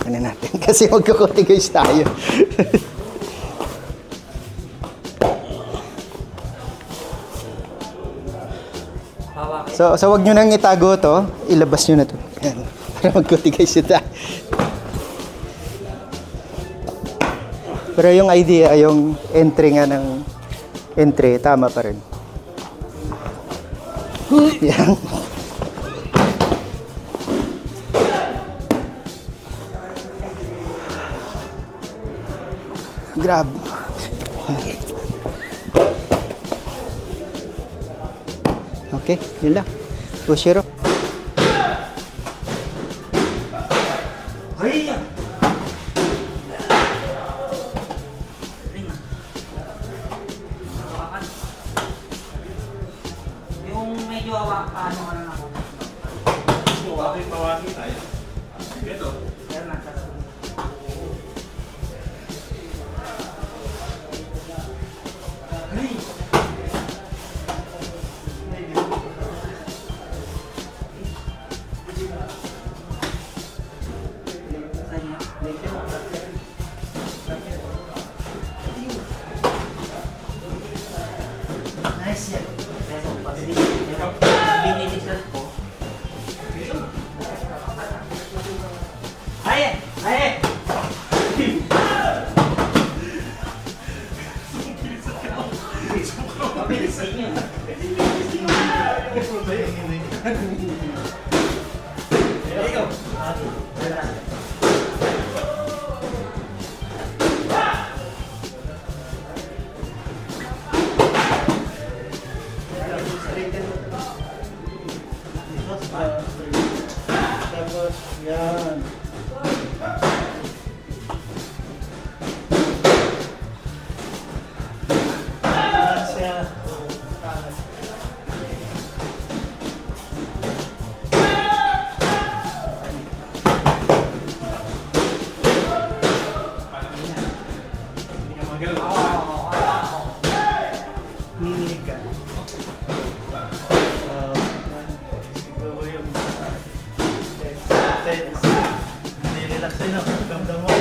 Kunin natin kasi magkukutigis tayo. So wag nyo nang itago to, ilabas nyo na to. Ayan, para magkutigis ito. Pero yung idea, yung entry nga ng entry, tama pa rin. Yan. Grab. Okay, yun lang. Pushero. Yung medyo awak, paano ka na ako? Pawagin tayo. Ito. Yan na. Nice yan. Binilisan ko. Aye! Aye! Mabilisan yun. There you go. Tapos, yan. Mimilig ka. Siguro yung nilrelax din ako. Damdam mo.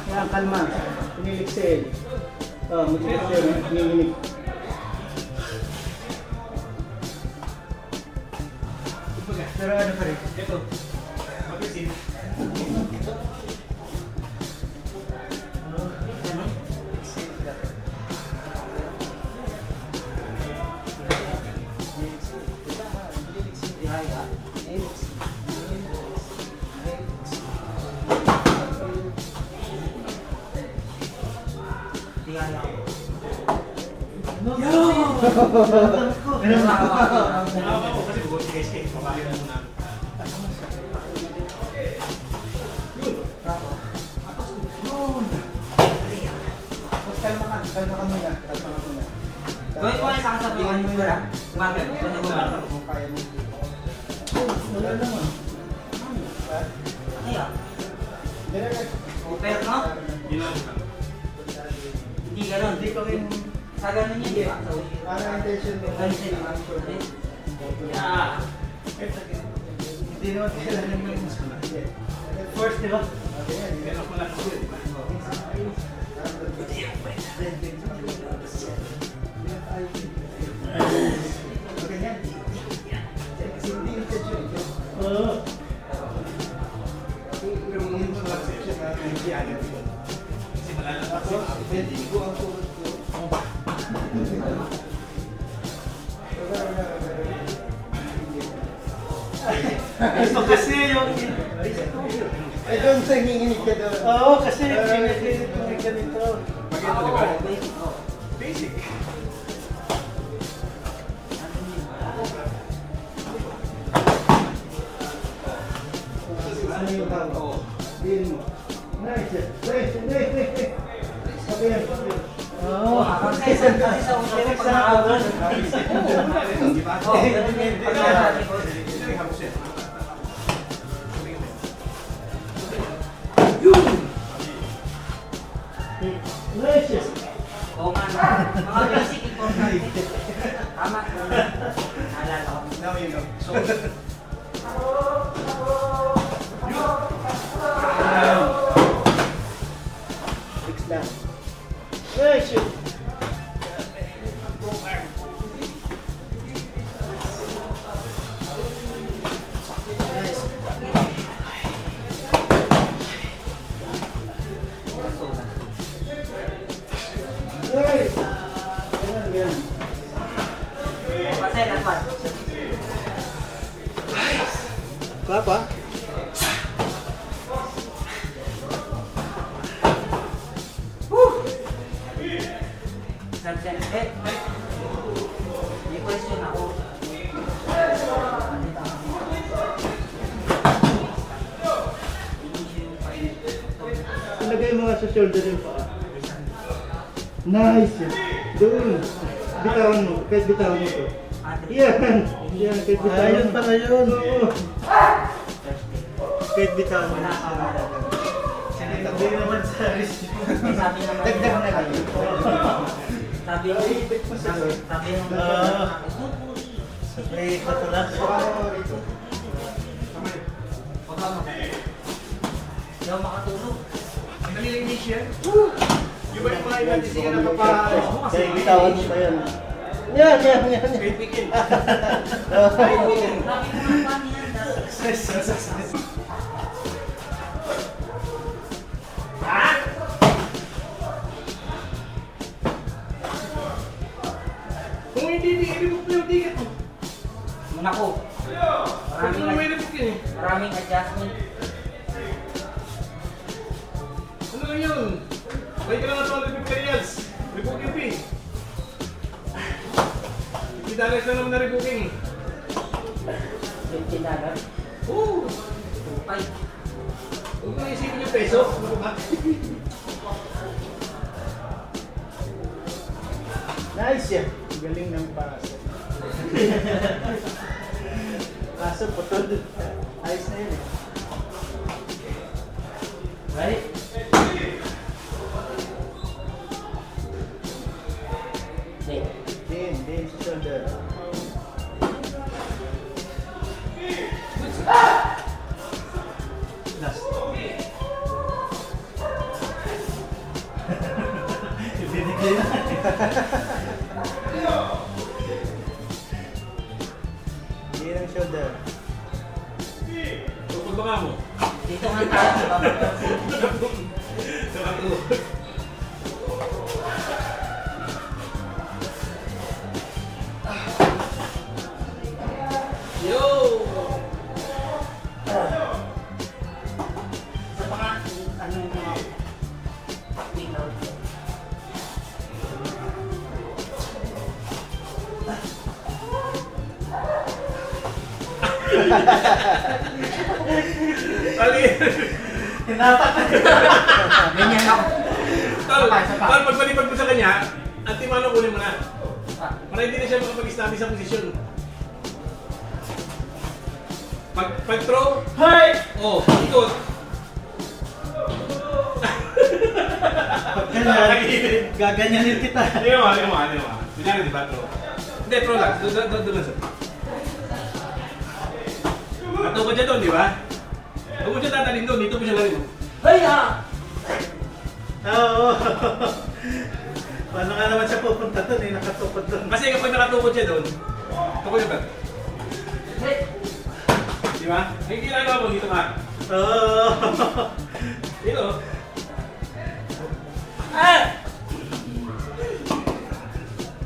Kaya kalma. Piniliksin. Mag-iliksin. Mimilig. Pero ano pa rin? Ito. Mag-isin. Gawin ko ay sakasabihan mo yun. Umagal. Wala naman. Ay ah. Pero no? Hindi gano'n. Hindi ko rin. Sa gano'n yun, di ba? Parang intention mo. Yeah. Hindi naman kailangan mo yung first, di ba? Meron ko lang ako. Ito kasi yung... I don't think nanginginig ka doon. Oo, kasi pinag-inig ka nito. Maganda, di ba? Basic. Ano yung tao? Diin mo. Nice. Wait. Sabihin. Oo. Kasi sa ulit pag nakawal. Delicious. Oo nga, mga basic important. Tama. Hey, shoot. Hey! Ayan, yan. Kasi dapat. Papa? May question ako. Ilagay mo nga sa shoulder yung paa. Nice! Doon! Bitawan mo. Kahit bitawan mo to. Yan! Yan, kahit bitawan mo. Ayun pala yun! Oo! Kahit bitawan mo. Wala ka wala. Sinitabi naman sa wrist. Sabi naman. Dagdag na lang. Sabi naman. May patulang. Huwag ka mo. Hindi ako makatulog. Ang nalilinis yan. Yung ba yung mga ilan, hindi ka Kahit bitawan mo pa yan. Yan, yan, yan. Kahit weekend. Sabi ko ng paano yan. Stress. Kung hindi, i-remove mo yung ticket mo. Muna ko. Kung may remove yun eh. Maraming adjustment. Ano lang yun? May ka lang na 250 reals. Rebooking fee. $50 na naman na rebooking eh. $20. Oo. 2.5. Huwag mo isipin yung peso. Ano ba? Nice yan. Galing ng paso. Paso, putol. Ayos na yun eh. Right? Hindi. Din sa shoulder. Last. Ibinigay na. Din ang shoulder. Tungkol ba ka mo? Dito nga tayo sa baba. Nakatuwa. Yo! Sa mga, ano yung mga wing out. Ali! Tinapak na. Ganyan ako. Tol, Sapa. pag palipag mo sa kanya, antimano kunin mo na. Ah, Para hindi na siya makapag-establish sa posisyon. Pag throw, Hi! oh, ikot. Gaganyanin kita. Hindi mo. Kunyari, di ba, throw? Hindi, throw lang. Doon lang sa. Natukod siya doon, di ba? Huwag mo siya tatalin doon, dito mo siya lang. Hey ah! Oo. Paano nga naman siya pupunta doon eh, nakatukod doon. Kasi kapag nakatukod siya doon, tukod siya ba? Hey! Di ba? May ginagawa mo dito nga. Oo. Dito. Ah!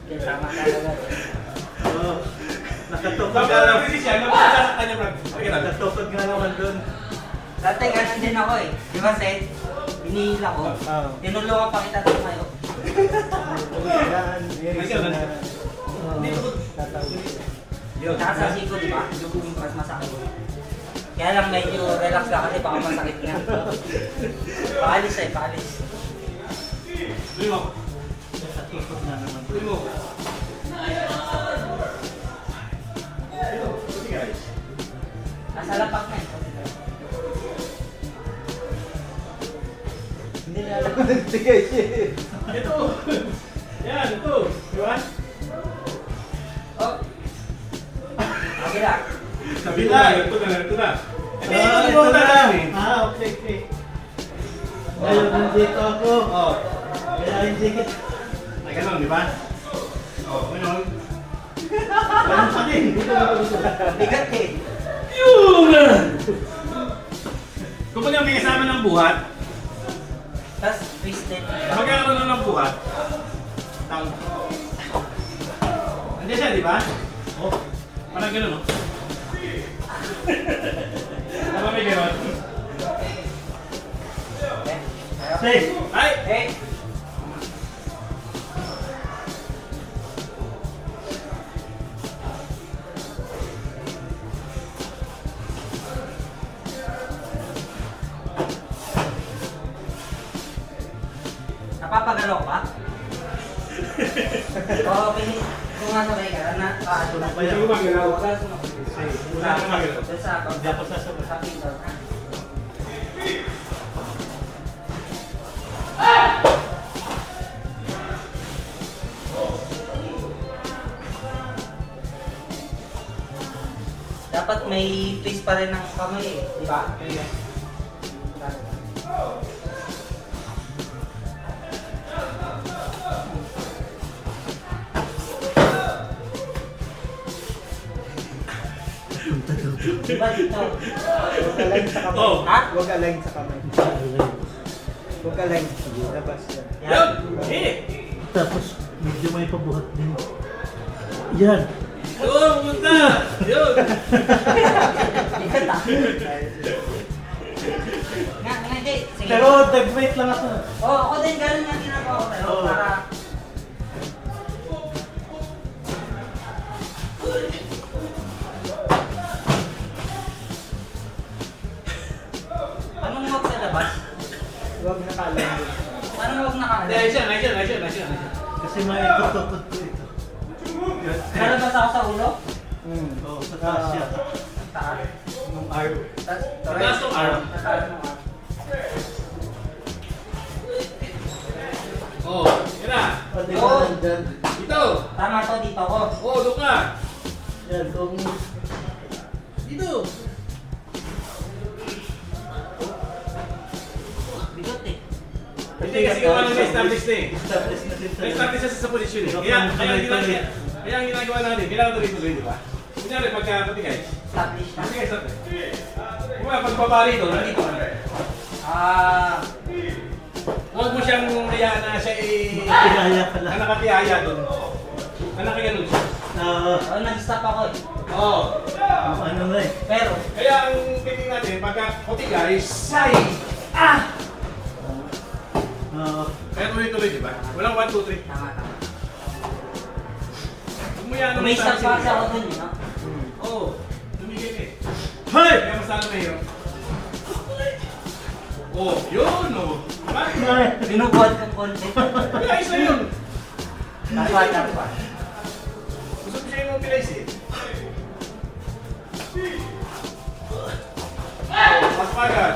Yan, tama talaga. Oo. Nakatukod Kapag nga naman. nakatukod siya, napasasaktan niya, Brad. Okay lang. Nakatukod nga naman doon. Dati ganun din ako eh. Di ba, Seth? Hinihila ko. Oo. Tinulungan pa kita tumayo. Yan, Michael, na. Hindi, tukod. Tatawid. Yun. Tsaka sa siko, di ba? Yung mas masakit. Kaya lang medyo relax ka kasi baka masakit nga. Paalis eh, paalis. Tuloy mo. Nakatukod nga naman Tuloy doon. mo. Ito, tuloy guys. Nasa lapak na eh. Hindi na alam kung nagbigay siya. Ito. Yan, ito. Di ba? Oh! Kabila. Kabila. Ito na. Ito Ito na lang eh. okay. Ayun, nandito ako. Oh. Kaya rin ticket. Ay, ganun, di ba? Oo, ganun. Ganun pa din. Bigat eh. Yung! Kung pag may kasama ng buhat, Tapos twisted. magkakaroon ng buhat. Tawag. Andiyan siya, di ba? Oh, parang ganun, no? Tama may ganun. Safe. Ay! Eh, napapagalaw ka? Oo, kung nga sabay ka, ano na Hindi ko magalaw. Wala sumagot. Wala ka magalaw. Hindi ako sasagot. Sa pinto. Dapat may twist pa rin ng kamay eh, di ba? Di ba dito? Huwag align sa kamay. Oh. Ha? Huwag align sa kamay. Huwag align. Labas yan. Yun! Eh! Tapos, medyo may pabuhat din. Yan. Yun! Pumunta! Yun! Bigat ah. Nga, hindi. Sige. Pero, dead-weight lang ako. Oo, ako din ganun nga ginagawa ko pero Oo. para... Anong huwag sa labas? Huwag naka-align din. Anong huwag nakakala? Hindi, ayos yan, ayos yan, ayos yan, ayos yan. Kasi may itutukot ko ito. Nalabas ako sa ulo? Oo, sa taas yan. Taas. Yung arm. Taas ng arm. Taas ng arm. Oh, yun na. O, di ba Oo. nandyan? Dito. Tama to, dito ko. Oh, doon ka. Yan, kung... Dito. Bigot eh. Hindi kasi kung ano na-establish na eh. Establish na din tayo. Na-establish na sa posisyon eh. Kaya ang ginagawa natin, kailangan tuloy-tuloy, di ba? Kunyari, pagka patigay. Establish na. Patigay sa atin. Kung nga, pagpapari ito, nandito ka na. Huwag mo siyang hayaan na siya eh... Nakatihaya ka lang. Na nakatihaya doon. Na nakaganon siya. Oh, nag-stop ako eh. Oo. Ano na eh. Pero, Kaya ang tingin natin, pagka patigay, say! Kaya tuloy-tuloy, di ba? Walang 1, 2, 3. tama. Huwag mo yan naman May stop sa kasi ako dun yun, no? Oo. Tumigil ka eh. Hey! Kaya masala mahirap. Oh, yun oh. Diba? Binubuhat kong konti. Kaya isa yun. Tapos. Gusto ko siya yung mobilize eh. Oh, mas pagal.